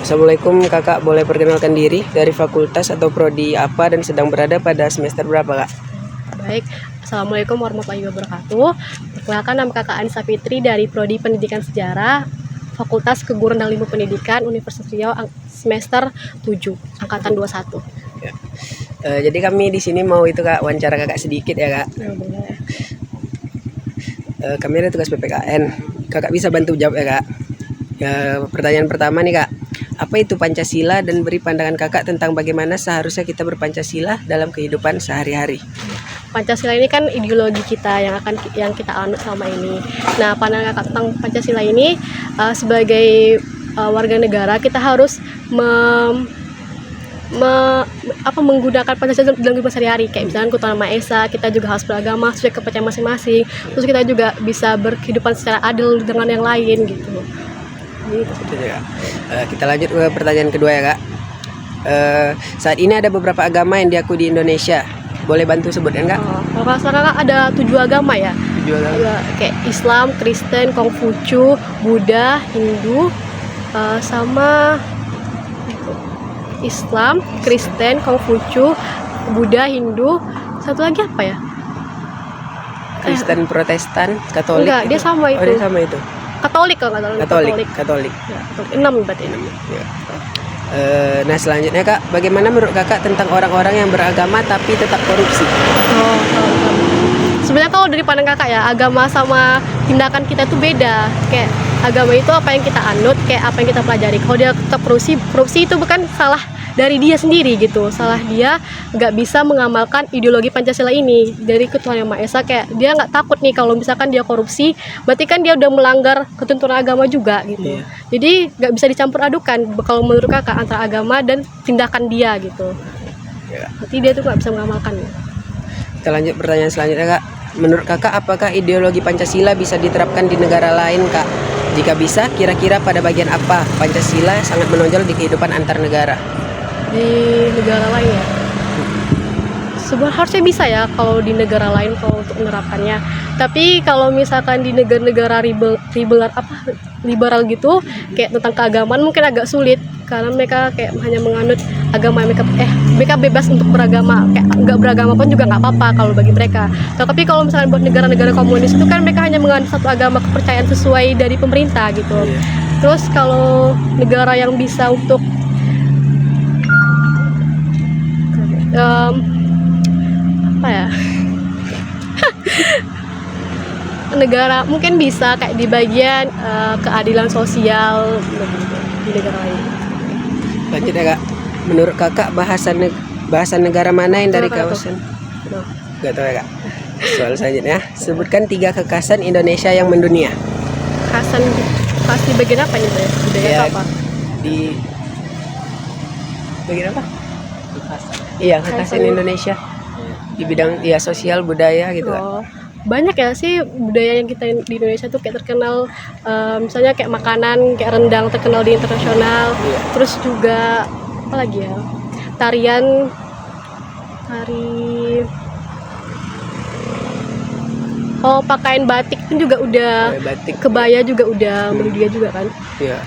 Assalamualaikum kakak, boleh perkenalkan diri, dari fakultas atau prodi apa dan sedang berada pada semester berapa kak? Baik, Assalamualaikum warahmatullahi wabarakatuh. Perkenalkan, nama kakak Anissa Fitri dari prodi Pendidikan Sejarah, Fakultas Keguruan dan Ilmu Pendidikan, Universitas Riau, semester 7, angkatan 21. Ya. Jadi kami di sini mau itu kak, wawancara kakak sedikit ya kak. Kami ada tugas PPKN, kakak bisa bantu jawab ya kak. Pertanyaan pertama nih kak, apa itu Pancasila dan beri pandangan kakak tentang bagaimana seharusnya kita berpancasila dalam kehidupan sehari-hari. Pancasila ini kan ideologi kita yang kita anut selama ini. Nah, pandangan kakak tentang Pancasila ini, sebagai warga negara kita harus menggunakan Pancasila dalam kehidupan sehari-hari. Kayak misalnya ketuhanan Maha Esa, kita juga harus beragama sesuai kepercayaan masing-masing. Terus kita juga bisa berkehidupan secara adil dengan yang lain gitu. Kita lanjut ke pertanyaan kedua ya kak. Saat ini ada beberapa agama yang diakui di Indonesia, boleh bantu sebutkan kak? Kalau sekarang ada 7 agama ya. 7 agama. Kayak Islam, Kristen, Konghucu, Buddha, Hindu, sama Islam, Kristen, Konghucu, Buddha, Hindu, satu lagi apa ya? Kristen, Protestan, Katolik. Enggak, dia sama itu. Oh, dia sama itu. Katolik kalau nggak salah. Katolik. Ya, 6 berarti 6. Ya. Nah selanjutnya kak, bagaimana menurut kakak tentang orang-orang yang beragama tapi tetap korupsi? Sebenarnya kalau dari pandang kakak ya, agama sama tindakan kita itu beda. Kayak agama itu apa yang kita anut, kayak apa yang kita pelajari. Kalau dia tetap korupsi itu bukan salah dari dia sendiri gitu. Salah dia nggak bisa mengamalkan ideologi Pancasila ini dari ketuhanan yang Maha Esa. Kayak dia nggak takut nih kalau misalkan dia korupsi, berarti kan dia udah melanggar ketentuan agama juga gitu. Iya. Jadi nggak bisa dicampur adukan kalau menurut kakak antara agama dan tindakan dia gitu. Ya. Berarti dia tuh nggak bisa mengamalkan. Kita lanjut pertanyaan selanjutnya kak. Menurut kakak apakah ideologi Pancasila bisa diterapkan di negara lain kak? Jika bisa, kira-kira pada bagian apa Pancasila sangat menonjol di kehidupan antar negara? Di negara lain ya, sebenarnya harusnya bisa ya kalau di negara lain kalau untuk menerapkannya. Tapi kalau misalkan di negara-negara liberal gitu, kayak tentang keagamaan mungkin agak sulit karena mereka kayak hanya menganut agama mereka bebas untuk beragama, kayak nggak beragama pun juga nggak apa-apa kalau bagi mereka. Tapi kalau misalkan buat negara-negara komunis itu kan mereka hanya menganut satu agama kepercayaan sesuai dari pemerintah gitu. Terus kalau negara yang bisa untuk apa ya negara mungkin bisa kayak di bagian keadilan sosial di negara lain. Lanjut ya kak, menurut kakak bahasa negara mana yang dari kawasan? Gak tahu ya kak. Soal selanjutnya, sebutkan 3 kekhasan Indonesia yang mendunia. Kekhasan di bagian apa nih ya? Budaya Ya, apa? Di bagian apa? Iya, kekhasan Indonesia di bidang ya sosial budaya gitu kan. Banyak ya sih budaya yang kita di Indonesia tuh kayak terkenal, misalnya kayak makanan kayak rendang terkenal di internasional. Terus juga apa lagi ya, tari pakaian batik pun juga udah, kebaya juga udah mendunia juga kan. Iya.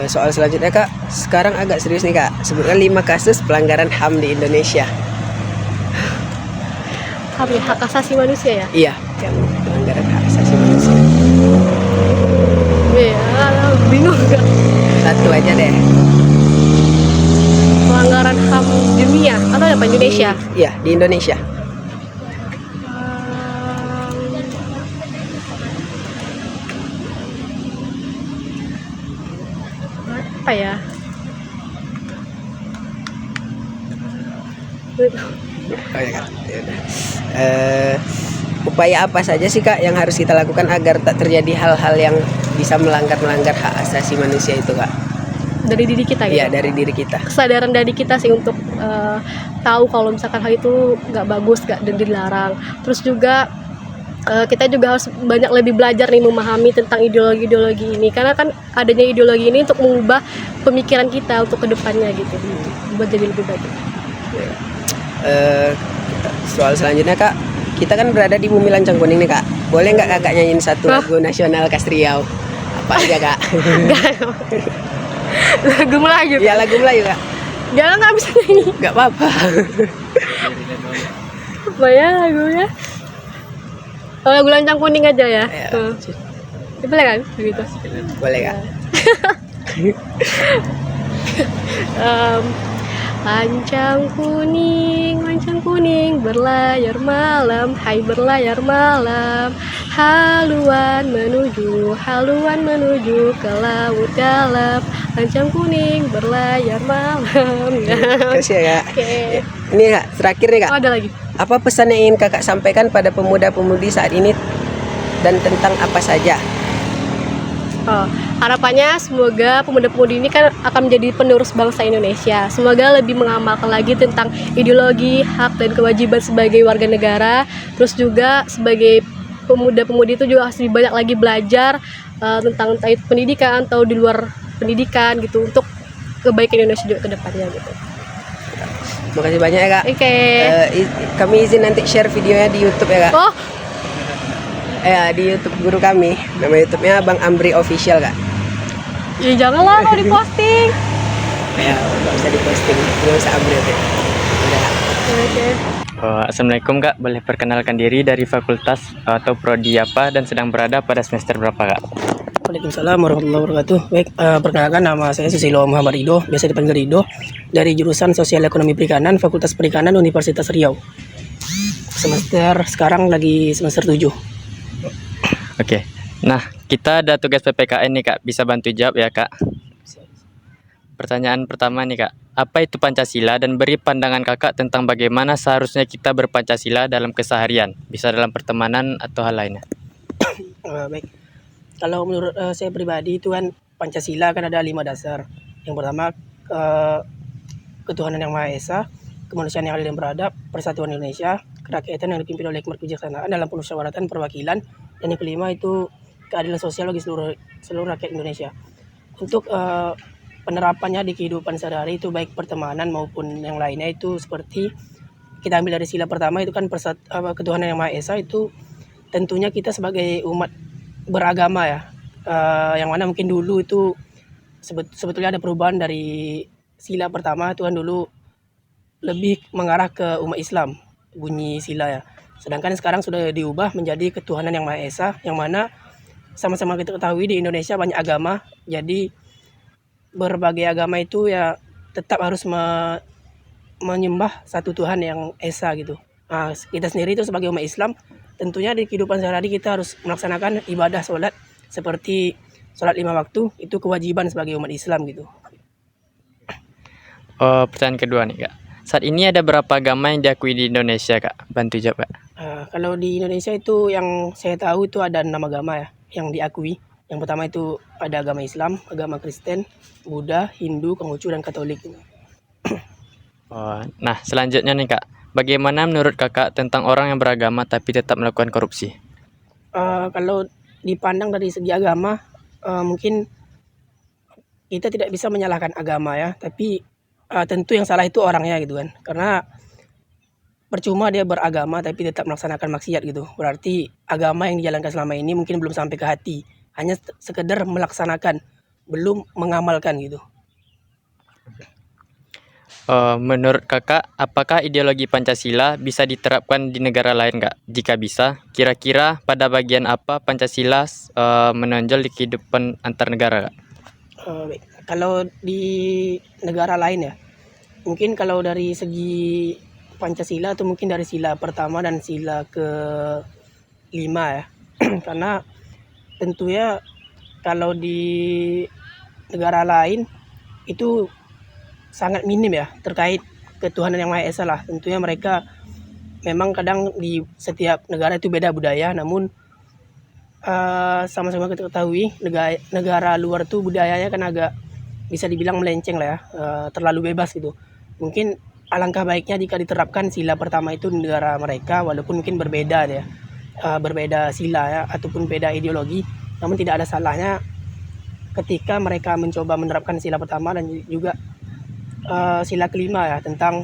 Soal selanjutnya kak, sekarang agak serius nih kak, sebutkan 5 kasus pelanggaran HAM di Indonesia. HAM ya, hak asasi manusia ya? Iya, pelanggaran hak asasi manusia. Ya, bingung gak? Satu aja deh. Pelanggaran HAM dunia atau apa Indonesia? Iya, di Indonesia. Apa ya? Oh ya kak. Upaya apa saja sih kak yang harus kita lakukan agar tak terjadi hal-hal yang bisa melanggar hak asasi manusia itu kak? Dari diri kita gitu? Iya, dari diri kita. Kesadaran dari kita sih untuk tahu kalau misalkan hal itu nggak bagus, nggak dilarang. Terus juga kita juga harus banyak lebih belajar nih memahami tentang ideologi-ideologi ini, karena kan adanya ideologi ini untuk mengubah pemikiran kita untuk kedepannya gitu, buat jadi lebih baik. Soal selanjutnya kak, kita kan berada di bumi lancang kuning nih kak. Boleh nggak kakak nyanyiin satu Hah? lagu nasional khas Riau? Apa aja kak? Lagu Melayu. Ya lagu Melayu kak. Jangan, nggak bisa nyanyi. Nggak apa-apa. Apa ya lagunya? Oh, lagu Lancang Kuning aja ya. Ya, Boleh kan? Begitu. boleh kak. Em, lancang kuning berlayar malam, hai berlayar malam, haluan menuju ke laut dalam, lancang kuning berlayar malam. Kasih ya kak. Oke. Ini kak, terakhir nih kak. Oh, ada lagi. Apa pesan yang ingin kakak sampaikan pada pemuda-pemudi saat ini dan tentang apa saja? Oh, harapannya semoga pemuda-pemudi ini kan akan menjadi penerus bangsa Indonesia. Semoga lebih mengamalkan lagi tentang ideologi, hak dan kewajiban sebagai warga negara. Terus juga sebagai pemuda-pemudi itu juga harus lebih banyak lagi belajar tentang entah itu pendidikan atau di luar pendidikan gitu untuk kebaikan Indonesia juga ke depannya gitu. Terima kasih banyak ya kak. Oke. Kami izin nanti share videonya di YouTube ya kak. Oh, Di YouTube guru kami. Nama YouTube-nya Bang Amri Official kak. ya janganlah kalau diposting. Ya, nggak usah diposting, nggak usah Amri oke. Udah kak. Oke. Assalamualaikum kak, boleh perkenalkan diri dari fakultas atau prodi apa dan sedang berada pada semester berapa kak? Waalaikumsalam warahmatullahi wabarakatuh. Baik, perkenalkan nama saya Susilo Muhammad Rido, biasa dipanggil Rido, dari jurusan Sosial Ekonomi Perikanan, Fakultas Perikanan Universitas Riau. Semester sekarang lagi semester 7. Oke, nah kita ada tugas PPKN nih kak, bisa bantu jawab ya kak? Pertanyaan pertama nih kak, apa itu Pancasila dan beri pandangan kakak tentang bagaimana seharusnya kita berpancasila dalam keseharian, bisa dalam pertemanan atau hal lainnya? Baik, kalau menurut saya pribadi itu kan Pancasila kan ada 5 dasar. Yang pertama ketuhanan yang Maha Esa, kemanusiaan yang adil dan beradab, persatuan Indonesia, kerakyatan yang dipimpin oleh hikmat kebijaksanaan dalam permusyawaratan perwakilan, dan yang kelima itu keadilan sosial bagi seluruh rakyat Indonesia. Untuk penerapannya di kehidupan sehari-hari itu baik pertemanan maupun yang lainnya itu seperti kita ambil dari sila pertama itu kan ketuhanan yang Maha Esa, itu tentunya kita sebagai umat beragama ya, yang mana mungkin dulu itu sebetulnya ada perubahan dari sila pertama itu kan dulu lebih mengarah ke umat Islam bunyi sila ya, sedangkan sekarang sudah diubah menjadi ketuhanan yang Maha Esa, yang mana sama-sama kita ketahui di Indonesia banyak agama, jadi berbagai agama itu ya tetap harus menyembah satu Tuhan yang Esa gitu. Nah, kita sendiri itu sebagai umat Islam tentunya di kehidupan sehari-hari kita harus melaksanakan ibadah sholat seperti sholat 5 waktu, itu kewajiban sebagai umat Islam gitu. Pertanyaan kedua nih kak, saat ini ada berapa agama yang diakui di Indonesia kak? Bantu jawab kak. Kalau di Indonesia itu yang saya tahu itu ada 6 agama ya yang diakui. Yang pertama itu ada agama Islam, agama Kristen, Buddha, Hindu, Konghucu, dan Katolik. Nah selanjutnya nih kak, bagaimana menurut kakak tentang orang yang beragama tapi tetap melakukan korupsi? Kalau dipandang dari segi agama, mungkin kita tidak bisa menyalahkan agama ya, tapi tentu yang salah itu orangnya gitu kan, karena percuma dia beragama tapi tetap melaksanakan maksiat gitu, berarti agama yang dijalankan selama ini mungkin belum sampai ke hati, hanya sekedar melaksanakan, belum mengamalkan gitu. Menurut kakak, apakah ideologi Pancasila bisa diterapkan di negara lain kak? Jika bisa, kira-kira pada bagian apa Pancasila menonjol di kehidupan antar negara kak? Baik. Kalau di negara lain ya, mungkin kalau dari segi Pancasila itu mungkin dari sila pertama dan sila ke-5 ya. Karena tentunya kalau di negara lain itu sangat minim ya terkait ketuhanan yang Maha Esa lah. Tentunya mereka memang kadang di setiap negara itu beda budaya, namun sama-sama kita ketahui negara luar tuh budayanya kan agak bisa dibilang melenceng lah ya, terlalu bebas gitu. Mungkin alangkah baiknya jika diterapkan sila pertama itu di negara mereka, walaupun mungkin berbeda ya, berbeda sila ya ataupun beda ideologi, namun tidak ada salahnya ketika mereka mencoba menerapkan sila pertama dan juga sila kelima ya tentang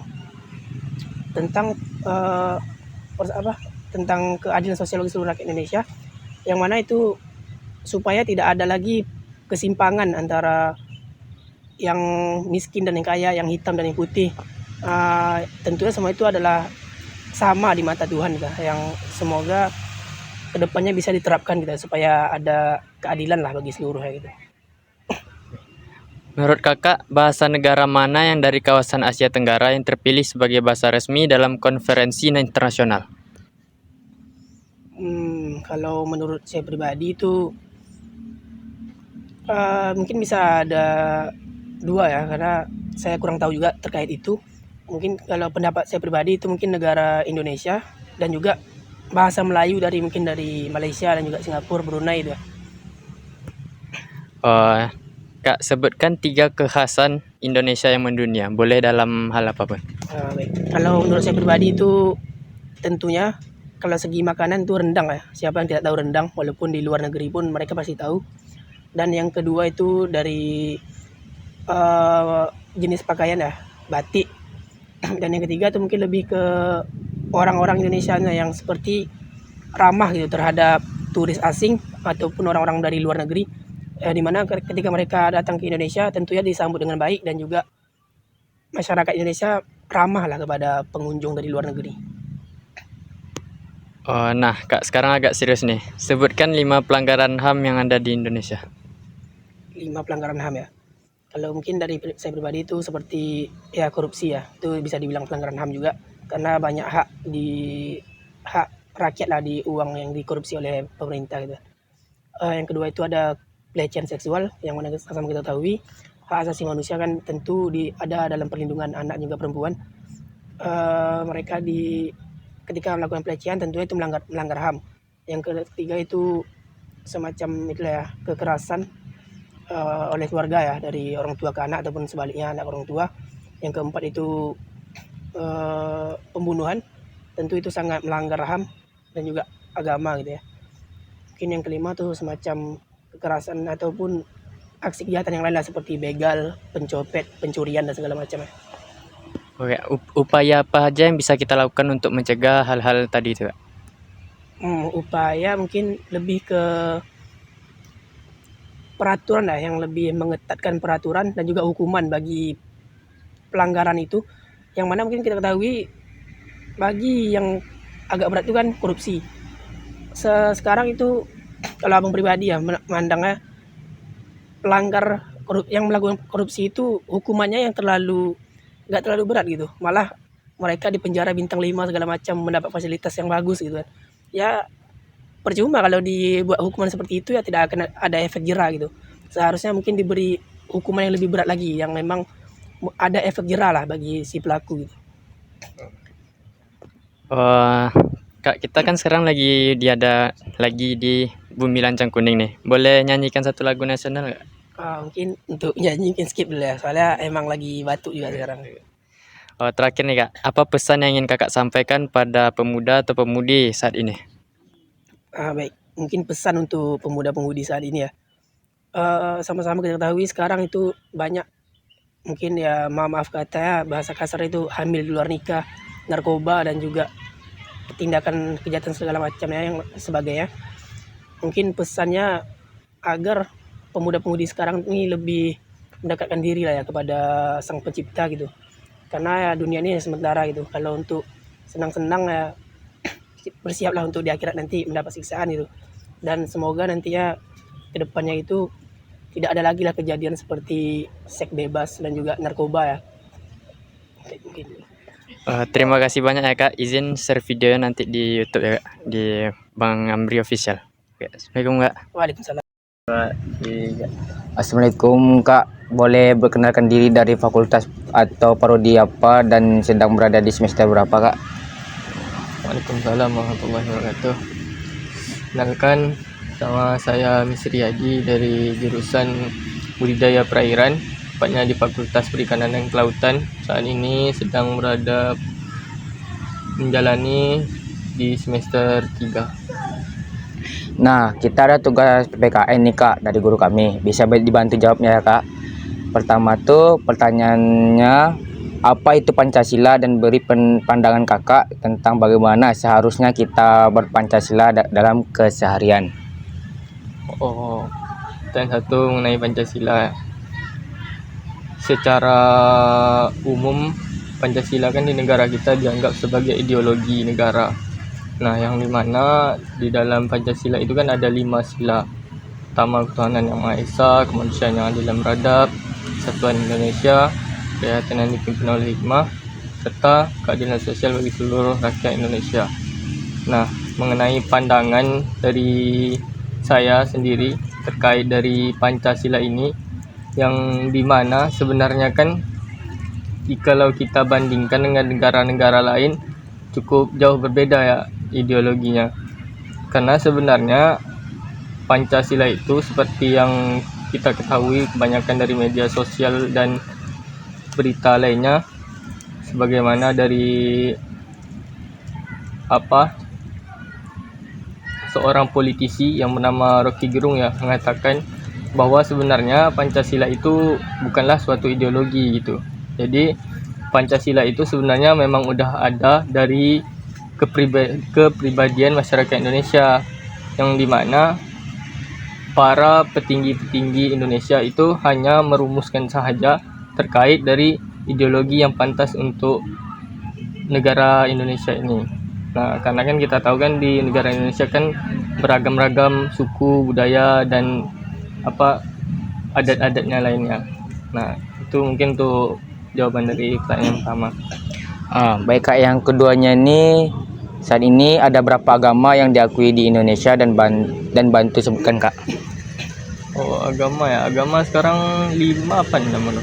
eh, tentang keadilan sosial bagi seluruh rakyat Indonesia, yang mana itu supaya tidak ada lagi kesimpangan antara yang miskin dan yang kaya, yang hitam dan yang putih. Tentunya semua itu adalah sama di mata Tuhan gitu, yang semoga kedepannya bisa diterapkan gitu, supaya ada keadilan lah bagi seluruhnya gitu. Menurut kakak, bahasa negara mana yang dari kawasan Asia Tenggara yang terpilih sebagai bahasa resmi dalam konferensi internasional? Kalau menurut saya pribadi itu mungkin bisa ada dua ya, karena saya kurang tahu juga terkait itu. Mungkin kalau pendapat saya pribadi itu mungkin negara Indonesia, dan juga bahasa Melayu mungkin dari Malaysia dan juga Singapura, Brunei itu ya. Kak, sebutkan 3 kekhasan Indonesia yang mendunia. Boleh dalam hal apapun. Baik. Kalau menurut saya pribadi itu tentunya kalau segi makanan itu rendang ya. Siapa yang tidak tahu rendang, walaupun di luar negeri pun mereka pasti tahu. Dan yang kedua itu dari jenis pakaian ya, batik. Dan yang ketiga itu mungkin lebih ke orang-orang Indonesia yang seperti ramah gitu terhadap turis asing ataupun orang-orang dari luar negeri, di mana ketika mereka datang ke Indonesia tentunya disambut dengan baik, dan juga masyarakat Indonesia ramah lah kepada pengunjung dari luar negeri. Nah, Kak, sekarang agak serius nih. Sebutkan 5 pelanggaran HAM yang ada di Indonesia. 5 pelanggaran HAM ya. Kalau mungkin dari saya pribadi itu seperti ya korupsi ya, itu bisa dibilang pelanggaran HAM juga, karena banyak hak rakyat lah di uang yang dikorupsi oleh pemerintah gitu. Yang kedua itu ada pelecehan seksual, yang mana sama kita tahui hak asasi manusia kan tentu ada dalam perlindungan anak juga perempuan. Mereka ketika melakukan pelecehan tentunya itu melanggar HAM. Yang ketiga itu semacam itulah ya, kekerasan oleh keluarga ya, dari orang tua ke anak ataupun sebaliknya anak ke orang tua. Yang keempat itu pembunuhan, tentu itu sangat melanggar HAM dan juga agama gitu ya. Mungkin yang kelima tuh semacam kekerasan ataupun aksi kejahatan yang lain lah, seperti begal, pencopet, pencurian dan segala macam ya. Oke, upaya apa aja yang bisa kita lakukan untuk mencegah hal-hal tadi itu, Kak? Upaya mungkin lebih ke peraturan lah, yang lebih mengetatkan peraturan dan juga hukuman bagi pelanggaran itu, yang mana mungkin kita ketahui bagi yang agak berat itu kan korupsi. Sekarang itu kalau abang pribadi ya memandangnya, pelanggar yang melakukan korupsi itu hukumannya yang nggak terlalu berat gitu, malah mereka di penjara bintang 5 segala macam, mendapat fasilitas yang bagus gitu kan. Ya percuma kalau dibuat hukuman seperti itu, ya tidak akan ada efek jera gitu. Seharusnya mungkin diberi hukuman yang lebih berat lagi, yang memang ada efek jera lah bagi si pelaku gitu. Kak, kita kan sekarang lagi di Bumi Lancang Kuning nih. Boleh nyanyikan satu lagu nasional nggak? Mungkin untuk nyanyi mungkin skip dulu ya, soalnya emang lagi batuk juga sekarang. Terakhir nih, Kak, apa pesan yang ingin kakak sampaikan pada pemuda atau pemudi saat ini? Baik, mungkin pesan untuk pemuda-pemudi saat ini ya. Sama-sama kita ketahui sekarang itu banyak, mungkin ya maaf katanya bahasa kasar itu, hamil di luar nikah, narkoba dan juga tindakan kejahatan segala macamnya yang sebagainya. Mungkin pesannya agar pemuda-pemudi sekarang ini lebih mendekatkan diri lah ya kepada sang pencipta gitu. Karena ya dunia ini sementara gitu. Kalau untuk senang-senang ya bersiaplah untuk di akhirat nanti mendapat siksaan gitu. Dan semoga nantinya kedepannya itu tidak ada lagi lah kejadian seperti seks bebas dan juga narkoba ya. Mungkin. Terima kasih banyak ya, Kak. Izin share videonya nanti di YouTube ya, Kak, di Bang Amri Official. Oke, Assalamualaikum, Kak. Waalaikumsalam. Assalamualaikum Kak, boleh berkenalkan diri dari fakultas atau prodi apa dan sedang berada di semester berapa Kak? Waalaikumsalam warahmatullahi wabarakatuh. Kenalkan, nama saya Misri Haji dari jurusan Budidaya Perairan, tepatnya di Fakultas Perikanan dan Kelautan. Saat ini sedang menjalani di semester 3. Nah, kita ada tugas PPKN nih Kak dari guru kami. Bisa dibantu jawabnya ya Kak. Pertama tuh pertanyaannya, apa itu Pancasila dan beri pandangan kakak tentang bagaimana seharusnya kita berpancasila dalam keseharian. Oh, pertanyaan satu mengenai Pancasila. Secara umum, Pancasila kan di negara kita dianggap sebagai ideologi negara. Nah, yang dimana di dalam Pancasila itu kan ada 5 sila. Pertama, ketuhanan yang Maha Esa, kemanusiaan yang adil dan beradab, kesatuan Indonesia, kerakyatan yang dipimpin oleh hikmah, serta keadilan sosial bagi seluruh rakyat Indonesia. Nah, mengenai pandangan dari saya sendiri terkait dari Pancasila ini, yang dimana sebenarnya kan kalau kita bandingkan dengan negara-negara lain cukup jauh berbeda ya ideologinya. Karena sebenarnya Pancasila itu seperti yang kita ketahui kebanyakan dari media sosial dan berita lainnya, sebagaimana dari seorang politisi yang bernama Rocky Gerung ya mengatakan bahwa sebenarnya Pancasila itu bukanlah suatu ideologi gitu. Jadi Pancasila itu sebenarnya memang udah ada dari kepribadian masyarakat Indonesia, yang dimana para petinggi-petinggi Indonesia itu hanya merumuskan sahaja terkait dari ideologi yang pantas untuk negara Indonesia ini. Nah, karena kan kita tahu kan di negara Indonesia kan beragam-ragam suku, budaya, dan adat-adatnya lainnya. Nah, itu mungkin tuh jawaban dari pertanyaan pertama. Baik kak, yang keduanya ini saat ini ada berapa agama yang diakui di Indonesia dan bantu sebutkan kak. Oh, agama ya. Agama sekarang 5 apa namanya?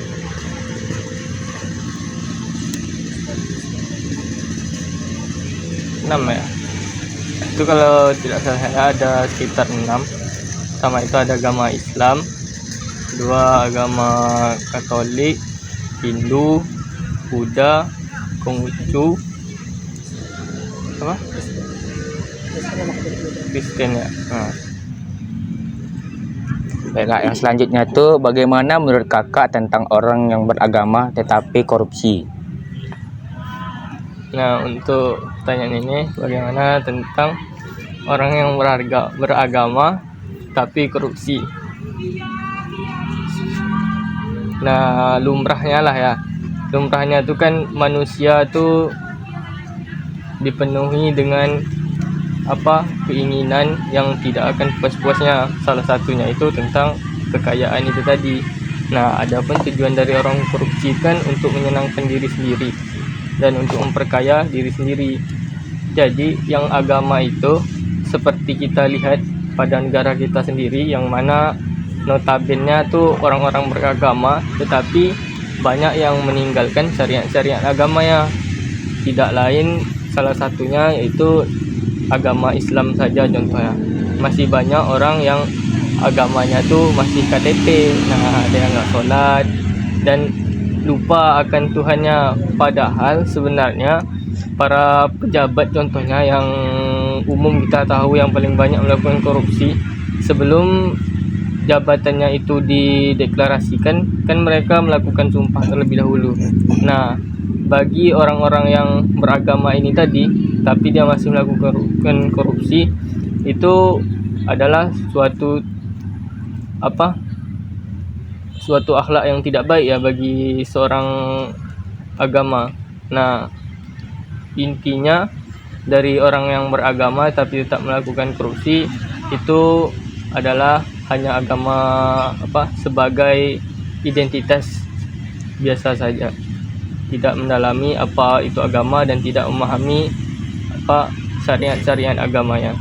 6 ya. Itu kalau tidak salah saya ada sekitar 6. Pertama itu ada agama Islam, kedua agama Katolik, Hindu, Buddha, Konghucu, Kristen ya. Nah. Baik kak, yang selanjutnya tuh bagaimana menurut kakak tentang orang yang beragama tetapi korupsi? Nah, untuk pertanyaan ini, bagaimana tentang orang yang beragama tapi korupsi? Nah, lumrahnya lah ya. Lumrahnya itu kan manusia tuh dipenuhi dengan keinginan yang tidak akan puas-puasnya. Salah satunya itu tentang kekayaan itu tadi. Nah, adapun tujuan dari orang korupsi kan untuk menyenangkan diri sendiri dan untuk memperkaya diri sendiri. Jadi yang agama itu seperti kita lihat pada negara kita sendiri, yang mana notabene tuh orang-orang beragama tetapi banyak yang meninggalkan syariat-syariat agamanya. Tidak lain salah satunya yaitu agama Islam saja contohnya. Masih banyak orang yang agamanya tuh masih KTP. Nah, ada yang nggak sholat dan lupa akan Tuhannya. Padahal sebenarnya para pejabat contohnya yang umum kita tahu yang paling banyak melakukan korupsi, sebelum jabatannya itu dideklarasikan kan mereka melakukan sumpah terlebih dahulu. Nah, bagi orang-orang yang beragama ini tadi tapi dia masih melakukan korupsi, itu adalah suatu akhlak yang tidak baik ya bagi seorang agama. Nah, intinya dari orang yang beragama tapi tetap melakukan korupsi itu adalah hanya agama sebagai identitas biasa saja, tidak mendalami apa itu agama dan tidak memahami syariat-syariat agamanya.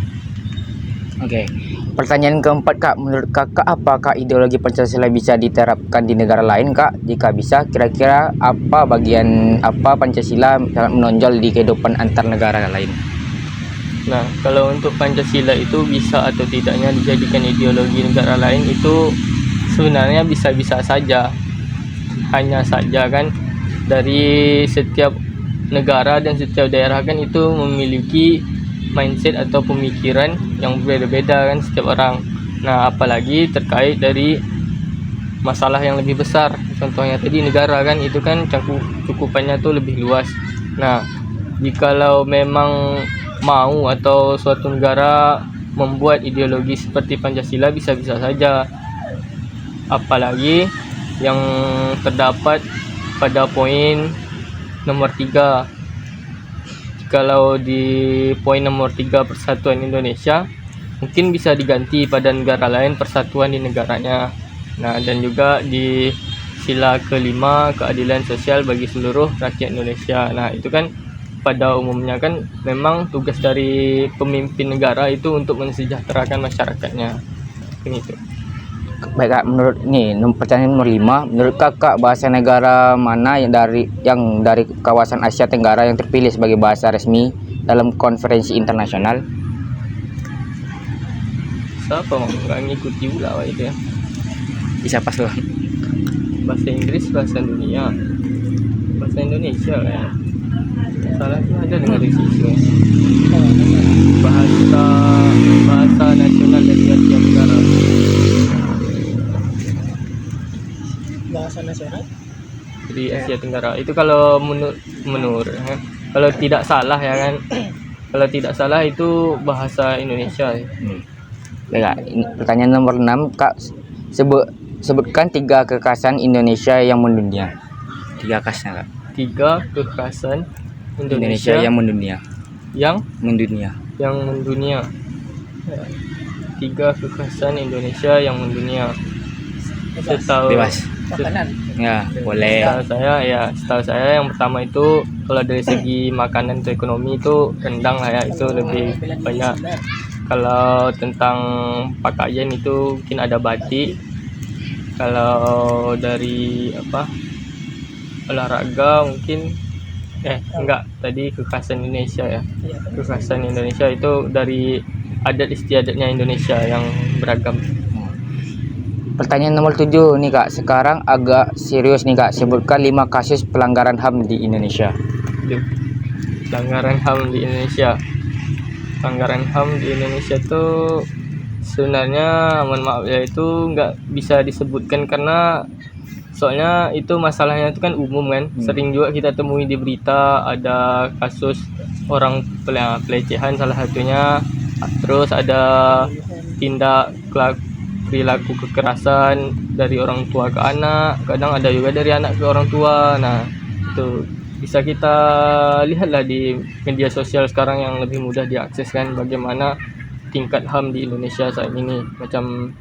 Oke. Pertanyaan keempat kak, menurut kakak apakah ideologi Pancasila bisa diterapkan di negara lain kak? Jika bisa, kira-kira bagian Pancasila sangat menonjol di kehidupan antar negara lain? Nah, kalau untuk Pancasila itu bisa atau tidaknya dijadikan ideologi negara lain, itu sebenarnya bisa-bisa saja. Hanya saja kan dari setiap negara dan setiap daerah kan itu memiliki mindset atau pemikiran yang berbeda-beda kan setiap orang. Nah, apalagi terkait dari masalah yang lebih besar. Contohnya tadi negara kan, itu kan cakupannya tuh lebih luas. Nah, jikalau memang mau atau suatu negara membuat ideologi seperti Pancasila, bisa-bisa saja. Apalagi yang terdapat pada poin nomor 3. Kalau di poin nomor 3 Persatuan Indonesia, mungkin bisa diganti pada negara lain persatuan di negaranya. Nah, dan juga di sila kelima, keadilan sosial bagi seluruh rakyat Indonesia. Nah, itu kan pada umumnya kan memang tugas dari pemimpin negara itu untuk mensejahterakan masyarakatnya. Begitu. Baik kak, menurut pertanyaan nomor 5, menurut kakak bahasa negara mana yang dari kawasan Asia Tenggara yang terpilih sebagai bahasa resmi dalam konferensi internasional? Siapa mau nggak ngikuti pula Wak, itu ya? Bisa pas loh. Bahasa Inggris, bahasa dunia, bahasa Indonesia ya. Salah itu ada dengar di situ. Bahasa nasional dari Asia Tenggara. Bahasa nasional. Di Asia Tenggara itu kalau menurut kalau tidak salah ya kan, kalau tidak salah itu bahasa Indonesia. Baik kak, pertanyaan nomor 6 kak, sebutkan 3 kekhasan Indonesia yang mendunia. 3 khasnya kak. 3 kekhasan Indonesia yang mendunia. yang Mendunia. mendunia. 3 kekhasan Indonesia yang mendunia. Setahu Bebas. Makanan. Ya, boleh. Setahu saya yang pertama itu kalau dari segi makanan atau ekonomi itu rendang lah ya, itu lebih banyak. Kalau tentang pakaian itu mungkin ada batik. Kalau dari olahraga mungkin enggak, tadi kekhasan Indonesia ya. Kekhasan Indonesia itu dari adat istiadatnya Indonesia yang beragam. Pertanyaan nomor 7 nih kak, sekarang agak serius nih kak, sebutkan 5 kasus pelanggaran HAM di Indonesia. Pelanggaran HAM di Indonesia. Pelanggaran HAM di Indonesia tuh sebenarnya, mohon maaf ya, itu nggak bisa disebutkan karena soalnya itu masalahnya itu kan umum kan. Sering juga kita temui di berita ada kasus orang pelecehan salah satunya, terus ada tindak perilaku kekerasan dari orang tua ke anak, kadang ada juga dari anak ke orang tua. Nah, itu bisa kita lihatlah di media sosial sekarang yang lebih mudah diakses kan, bagaimana tingkat HAM di Indonesia saat ini. Macam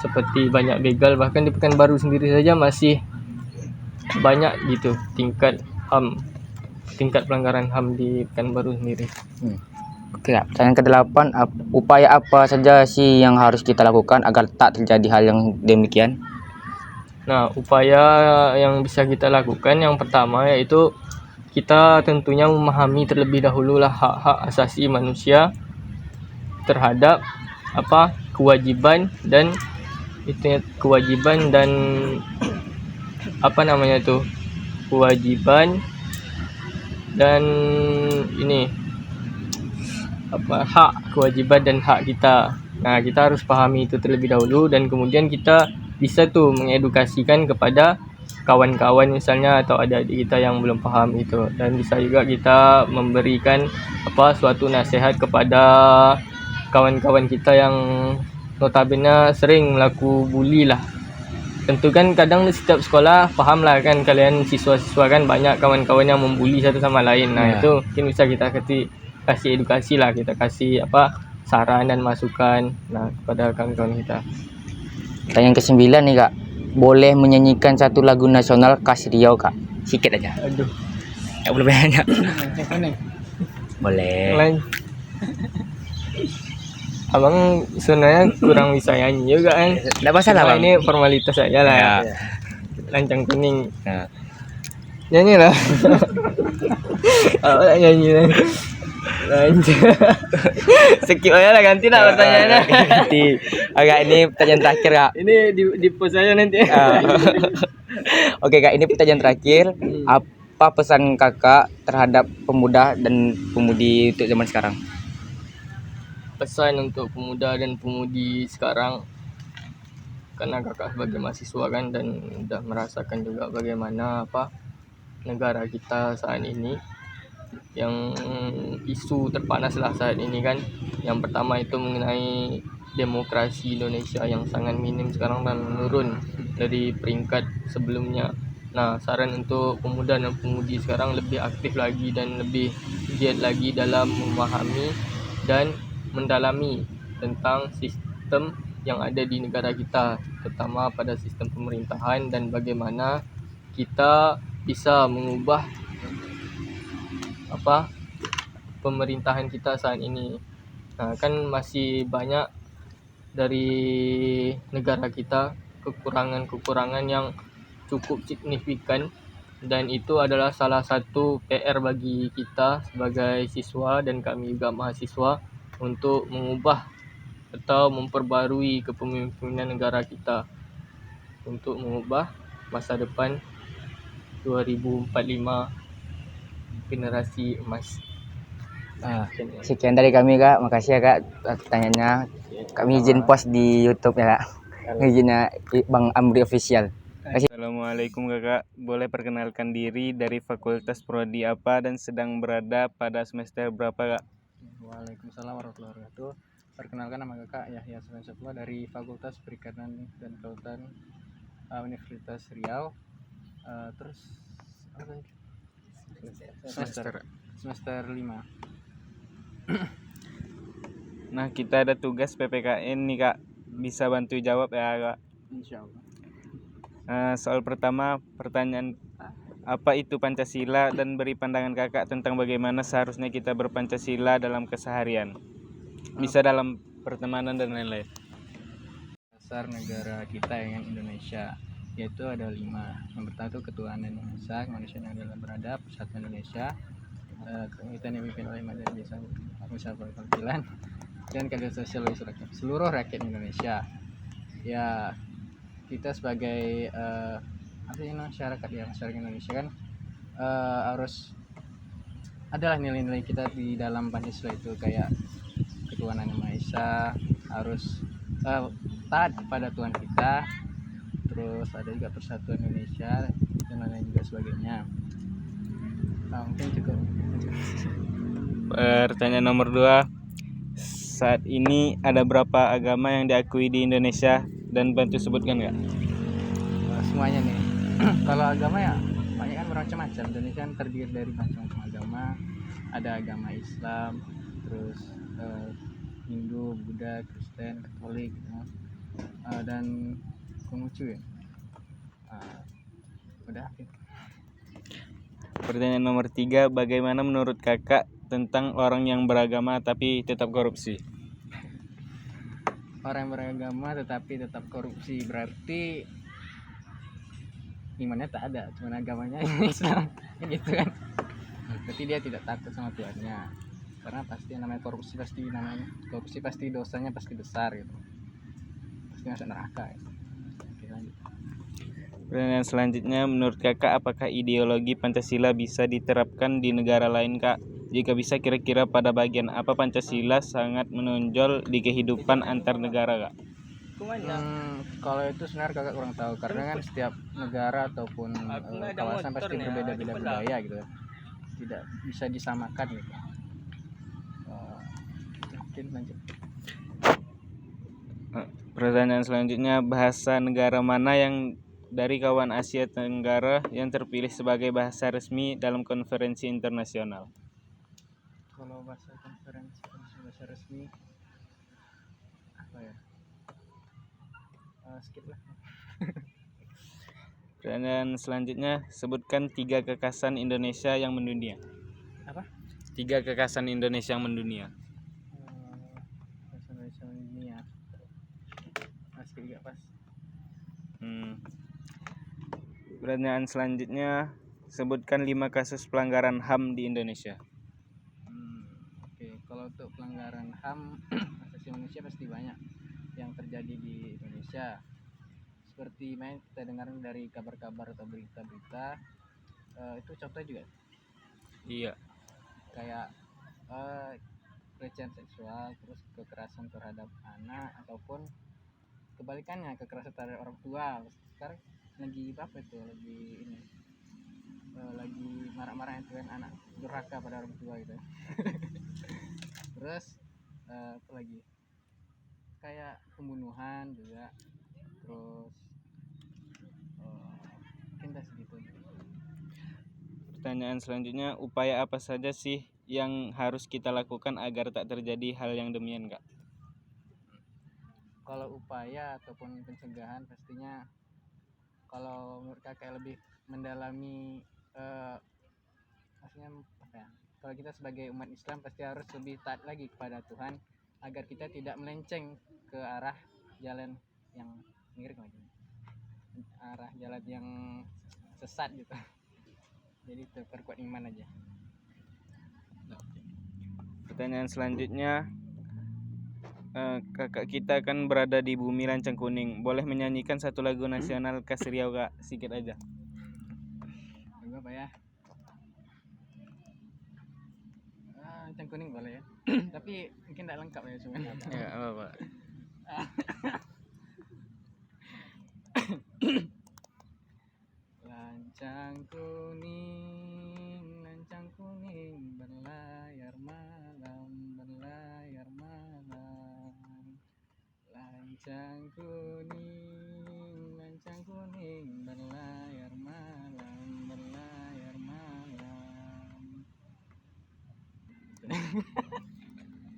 seperti banyak begal, bahkan di Pekanbaru sendiri saja masih banyak gitu tingkat HAM, tingkat pelanggaran HAM di Pekanbaru sendiri. Oke kak, pertanyaan ke-8, upaya apa saja sih yang harus kita lakukan agar tak terjadi hal yang demikian? Nah, upaya yang bisa kita lakukan yang pertama yaitu kita tentunya memahami terlebih dahulu lah hak-hak asasi manusia terhadap kewajiban dan hak, kewajiban dan hak kita. Nah, kita harus pahami itu terlebih dahulu, dan kemudian kita bisa tuh mengedukasikan kepada kawan-kawan misalnya atau adik-adik kita yang belum paham itu, dan bisa juga kita memberikan suatu nasihat kepada kawan-kawan kita yang notabene sering melakukan bully lah. Tentu kan kadang di setiap sekolah paham lah kan kalian siswa-siswa kan banyak kawan-kawan yang membuli satu sama lain. Nah, itu mungkin bisa kita kasih edukasi lah, kita kasih saran dan masukan kepada kawan-kawan kita. Pertanyaan ke-9 nih kak, boleh menyanyikan satu lagu nasional khas Riau kak? Sikit aja. Aduh, Ya boleh banyak. Boleh. lain. Abang sebenarnya kurang bisa nyanyi juga kan. Tidak masalah Cuma bang. ini formalitas aja lah ya. Lancang kuning. Ya. Nyanyi lah. Awak nyanyi lah. Skip aja lah, ganti lah pertanyaannya. Nanti agak ini pertanyaan terakhir kak. Ini di post aja nanti. Oke kak, ini pertanyaan terakhir. Apa pesan kakak terhadap pemuda dan pemudi untuk zaman sekarang? Pesan untuk pemuda dan pemudi sekarang, karena kakak sebagai mahasiswa kan, dan udah merasakan juga bagaimana negara kita saat ini, yang isu terpanas lah saat ini kan. Yang pertama itu mengenai demokrasi Indonesia yang sangat minim sekarang dan menurun dari peringkat sebelumnya. Nah, saran untuk pemuda dan pemudi sekarang lebih aktif lagi dan lebih giat lagi dalam memahami dan mendalami tentang sistem yang ada di negara kita, terutama pada sistem pemerintahan dan bagaimana kita bisa mengubah pemerintahan kita saat ini. Nah, kan masih banyak dari negara kita kekurangan-kekurangan yang cukup signifikan, dan itu adalah salah satu PR bagi kita sebagai siswa dan kami juga mahasiswa untuk mengubah atau memperbarui kepemimpinan negara kita untuk mengubah masa depan 2045 generasi emas. Sekian dari kami Kak, makasih ya Kak pertanyaannya. Kami izin post di YouTube ya Kak. Izinnya Bang Amri Official. Assalamualaikum Kakak, boleh perkenalkan diri dari fakultas prodi apa dan sedang berada pada semester berapa Kak? Waalaikumsalam warahmatullahi wabarakatuh. Perkenalkan, nama kakak Yahya Sulaiman dari Fakultas Perikanan dan Kelautan Universitas Riau. Terus apa tadi? Semester 5. Nah, kita ada tugas PPKN nih Kak, bisa bantu jawab ya Kak? Insyaallah. Soal pertama, pertanyaan apa itu Pancasila dan beri pandangan Kakak tentang bagaimana seharusnya kita berpancasila dalam keseharian, bisa dalam pertemanan dan lain-lain. Dasar negara kita yang Indonesia, yaitu ada 5. Yang pertama itu ketuhanan Indonesia, kemanusiaan yang adalah beradab, persatuan Indonesia, kita yang dipimpin oleh Majelis Perwakilan dan keadilan sosial bagi seluruh rakyat Indonesia. Ya, kita sebagai masyarakat Indonesia kan harus adalah nilai-nilai kita di dalam Pancasila itu, kayak ketuhanan yang Maha Esa, harus taat kepada Tuhan kita, terus ada juga persatuan Indonesia dan lain-lain juga sebagainya. Mungkin cukup. Pertanyaan nomor 2, saat ini ada berapa agama yang diakui di Indonesia dan bantu sebutkan Kak? Semuanya nih. Kalau agama ya banyak kan, bermacam-macam. Indonesia kan terdiri dari macam-macam agama. Ada agama Islam, terus Hindu, Buddha, Kristen, Katolik, dan Konghucu ya. Udah. Pertanyaan nomor 3, bagaimana menurut Kakak tentang orang yang beragama tapi tetap korupsi? Orang yang beragama tetapi tetap korupsi berarti imannya tak ada, cuma agamanya Islam gitu kan. Berarti dia tidak takut sama Tuhannya, karena pasti namanya korupsi pasti dosanya pasti besar gitu, pasti masuk neraka gitu. Oke, lanjut. Pertanyaan selanjutnya, menurut Kakak apakah ideologi Pancasila bisa diterapkan di negara lain Kak? Jika bisa, kira-kira pada bagian apa Pancasila sangat menonjol di kehidupan antar negara Kak? Kalau itu sebenarnya kakak kurang tahu, karena kan setiap negara ataupun kawasan pasti berbeda-beda budaya gitu, tidak bisa disamakan gitu. Mungkin lanjut. Pertanyaan selanjutnya, bahasa negara mana yang dari kawan Asia Tenggara yang terpilih sebagai bahasa resmi dalam konferensi internasional? Kalau bahasa resmi apa ya? Skip lah. Pertanyaan selanjutnya, sebutkan 3 kekasan Indonesia yang mendunia. Apa? 3 kekasan Indonesia yang mendunia. Bahasa Indonesia dunia. Skip juga pas. Pertanyaan selanjutnya, sebutkan 5 kasus pelanggaran HAM di Indonesia. Oke, kalau untuk pelanggaran HAM asasi manusia pasti banyak yang terjadi di Indonesia. Seperti kita dengar dari kabar-kabar atau berita-berita, itu contoh juga. Iya. Kayak pelecehan seksual, terus kekerasan terhadap anak, ataupun kebalikannya, kekerasan terhadap orang tua. Sekarang lagi apa itu, lagi ini, lagi marah-marah itu kan, anak durhaka pada orang tua gitu. Terus apa lagi, kayak pembunuhan juga. Terus mungkin dah segitu. Pertanyaan selanjutnya, upaya apa saja sih yang harus kita lakukan agar tak terjadi hal yang demikian, Kak? Kalau upaya ataupun pencegahan, pastinya kalau menurut kakak lebih mendalami, maksudnya apa ya, kalau kita sebagai umat Islam pasti harus lebih taat lagi kepada Tuhan agar kita tidak melenceng ke arah jalan yang mirip lagi, arah jalan yang sesat gitu. Jadi perkuat iman aja. Pertanyaan selanjutnya, kakak kita kan berada di bumi lancang kuning. Boleh menyanyikan satu lagu nasional khas Riau, Kak? Sedikit aja. Lagu apa ya? Lancang kuning boleh ya. Tapi mungkin tidak lengkap ya cuman. Ya, apa-apa. Lancang kuning berlayar malam, berlayar malam. Lancang kuning berlayar malam, berlayar malam.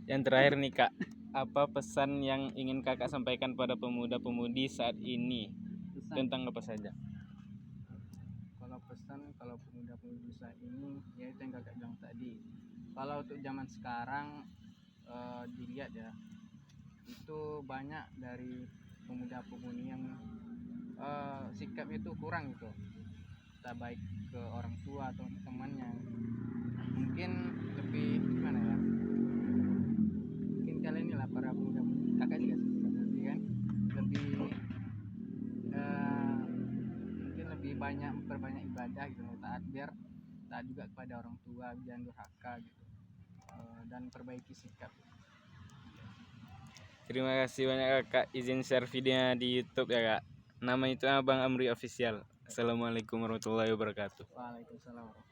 Yang terakhir nih, Kak, apa pesan yang ingin kakak sampaikan pada pemuda-pemudi saat ini? Tentang apa saja? Kalau pesan, kalau pemuda-pemudi saat ini, ya itu yang kakak bilang tadi. Kalau untuk zaman sekarang, dilihat ya, itu banyak dari pemuda-pemudi yang sikapnya itu kurang gitu, tak baik ke orang tua atau temannya. Mungkin lebih gimana ya, mungkin kalian inilah para pemuda, kakak juga sebenarnya kan, lebih mungkin lebih banyak memperbanyak ibadah gitu, taat, biar taat juga kepada orang tua, jangan durhaka gitu. Dan perbaiki sikap. Terima kasih banyak, Kak. Izin share videonya di YouTube ya, Kak. Nama itu Abang Amri Official. Assalamualaikum warahmatullahi wabarakatuh. Waalaikumsalam.